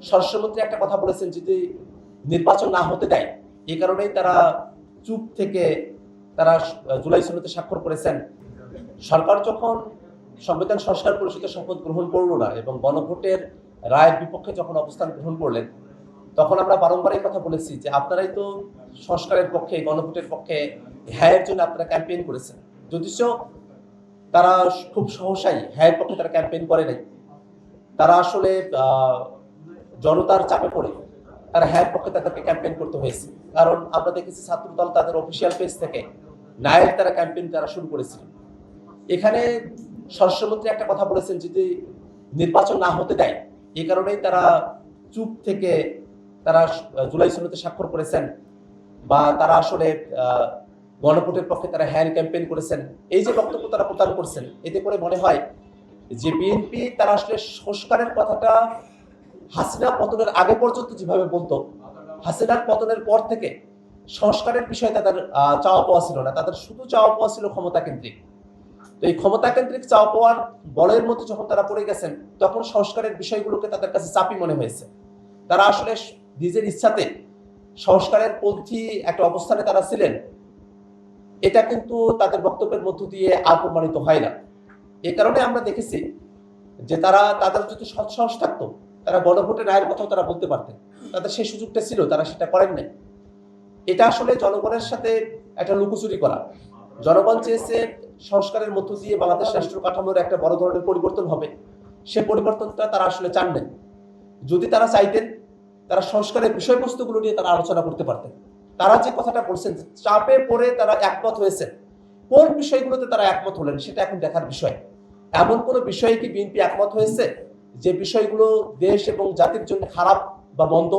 স্বরাষ্ট্রমন্ত্রী একটা কথা বলেছেন, যদি নির্বাচন না হতে দেয় এই কারণেই তারা চুপ থেকে তারা জুলাই সনদে স্বাক্ষর করেছেন। সরকার যখন সংবিধান সংস্কার পরিষদের শপথ গ্রহণ করল না এবং গণভোটের রায়ের বিপক্ষে যখন অবস্থান গ্রহণ করলেন, তখন আমরা বারংবার এই কথা বলেছি যে আপনারাই তো সংস্কারের পক্ষে, গণভোটের পক্ষে, হ্যায়ের জন্য আপনারা ক্যাম্পেইন করেছেন। যদিচ তারা খুব সহসাই হ্যায়ের পক্ষে তারা ক্যাম্পেইন করে নাই, তারা আসলে জনতার চাপে পড়ে তারা হ্যায়ের পক্ষে তাদেরকে ক্যাম্পেইন করতে হয়েছে। কারণ আমরা দেখেছি ছাত্রদল তাদের অফিসিয়াল পেজ থেকে নায়ের তারা ক্যাম্পেইন তারা শুরু করেছিল। এখানে স্বরাষ্ট্রমন্ত্রী একটা কথা বলেছেন, যদি নির্বাচন না হতে দেয় এই কারণেই তারা চুপ থেকে তারা জুলাই সনদে স্বাক্ষর করেছেন বা তারা আসলে গণভোটের পক্ষে তারা হ্যান্ড ক্যাম্পেইন করেছেন। এই যে বক্তব্য তারা প্রদান করছেন, এতে করে মনে হয় যে বিএনপি তারা আসলে সংস্কারের কথাটা হাসিনা পতনের আগে পর্যন্ত যেভাবে বলতো, হাসিনার পতনের পর থেকে সংস্কারের বিষয়ে তাদের চাওয়া পাওয়া ছিল না, তাদের শুধু চাওয়া পাওয়া ছিল ক্ষমতা কেন্দ্রিক। তো এই ক্ষমতা কেন্দ্রিক চাওয়া পাওয়ার বলের মধ্যে যখন তারা পড়ে গেছেন, তখন সংস্কারের বিষয়গুলোকে তাদের কাছে চাপি মনে হয়েছে। তারা আসলে নিজের ইচ্ছাতে সংস্কারের পন্থী একটা অবস্থানে তারা ছিলেন, এটা কিন্তু তাদের বক্তব্যের মধ্য দিয়ে আর প্রমাণিত হয় না। এই কারণে আমরা দেখেছি যে তারা, তাদের যদি সৎসাহস থাকতো, তারা গণভোটের রায়ের কথাও তারা বলতে পারতেন, তাদের সেই সুযোগটা ছিল, তারা সেটা করেন নাই। এটা আসলে জনগণের সাথে একটা লুকোচুরি করা। জনগণ চেয়েছে সংস্কারের মধ্য দিয়ে বাংলাদেশ রাষ্ট্র কাঠামোর একটা বড় ধরনের পরিবর্তন হবে, সে পরিবর্তনটা তারা আসলে চান নাই। যদি তারা চাইতেন, তারা সংস্কারের বিষয়বস্তুগুলো নিয়ে তারা আলোচনা করতে পারতেন। তারা যে কথাটা বলছেন, চাপে পড়ে তারা একমত হয়েছেন, কোন বিষয়গুলোতে তারা একমত হলেন সেটা এখন দেখার বিষয়। এমন কোনো বিষয়ে কি বিএনপি একমত হয়েছে যে বিষয়গুলো দেশ এবং জাতির জন্য খারাপ বা মন্দ?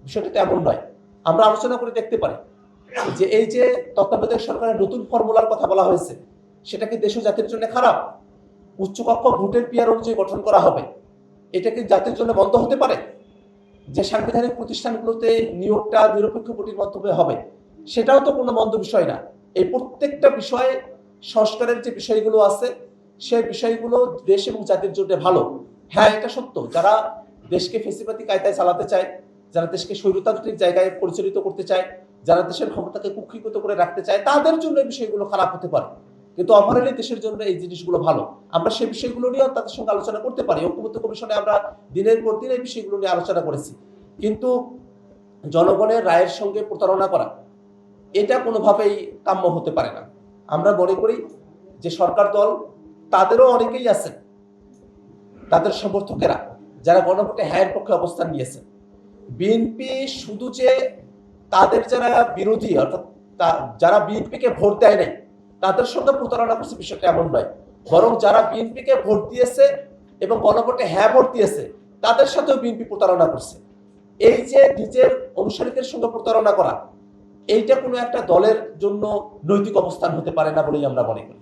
বিষয়টা তো এমন নয়। আমরা আলোচনা করে দেখতে পারি যে এই যে তত্ত্বাবধায়ক সরকারের নতুন ফর্মুলার কথা বলা হয়েছে, সেটা কি দেশ ও জাতির জন্য খারাপ? উচ্চকক্ষ ভোটের পিয়ার অনুযায়ী গঠন করা হবে, এটা কি জাতির জন্য বন্ধ হতে পারে? যে সাংবিধানিক প্রতিষ্ঠানগুলোতে নিয়োগটা নিরপেক্ষ ভোটের মাধ্যমে হবে, সেটাও তো কোনো মন্দ বিষয় না। এই প্রত্যেকটা বিষয়ে সংস্কারের যে বিষয়গুলো আছে, সেই বিষয়গুলো দেশ এবং জাতির জন্য ভালো। হ্যাঁ, এটা সত্য, যারা দেশকে ফেসিবাদী কায়দায় চালাতে চায়, যারা দেশকে স্বৈরতান্ত্রিক জায়গায় পরিচালিত করতে চায়, যারা দেশের ক্ষমতাকে কুক্ষিগত করে রাখতে চায়, তাদের জন্য এই বিষয়গুলো খারাপ হতে পারে। কিন্তু ওভারঅলি দেশের জন্য এই জিনিসগুলো ভালো। আমরা সেই বিষয়গুলো নিয়েও তাদের সঙ্গে আলোচনা করতে পারি। ঐক্যমত্য কমিশনে আমরা দিনের পর দিন এই বিষয়গুলো নিয়ে আলোচনা করেছি। কিন্তু জনগণের রায়ের সঙ্গে প্রতারণা করা, এটা কোনোভাবেই কাম্য হতে পারে না। আমরা মনে করি যে সরকার দল, তাদেরও অনেকেই আছেন, তাদের সমর্থকেরা যারা গণভোটে হ্যায়ের পক্ষে অবস্থান নিয়েছেন। বিএনপি শুধু যে তাদের যারা বিরোধী, অর্থাৎ যারা বিএনপিকে ভোট দেয় নাই তাদের সঙ্গে প্রতারণা করছে, বিষয়টা এমন নয়। বরং যারা বিএনপিকে ভোট দিয়েছে এবং গণভোটে হ্যাঁ ভোট দিয়েছে, তাদের সাথেও বিএনপি প্রতারণা করছে। এই যে নিজের অনুসারীদের সঙ্গে প্রতারণা করা, এইটা কোনো একটা দলের জন্য নৈতিক অবস্থান হতে পারে না বলেই আমরা মনে করি।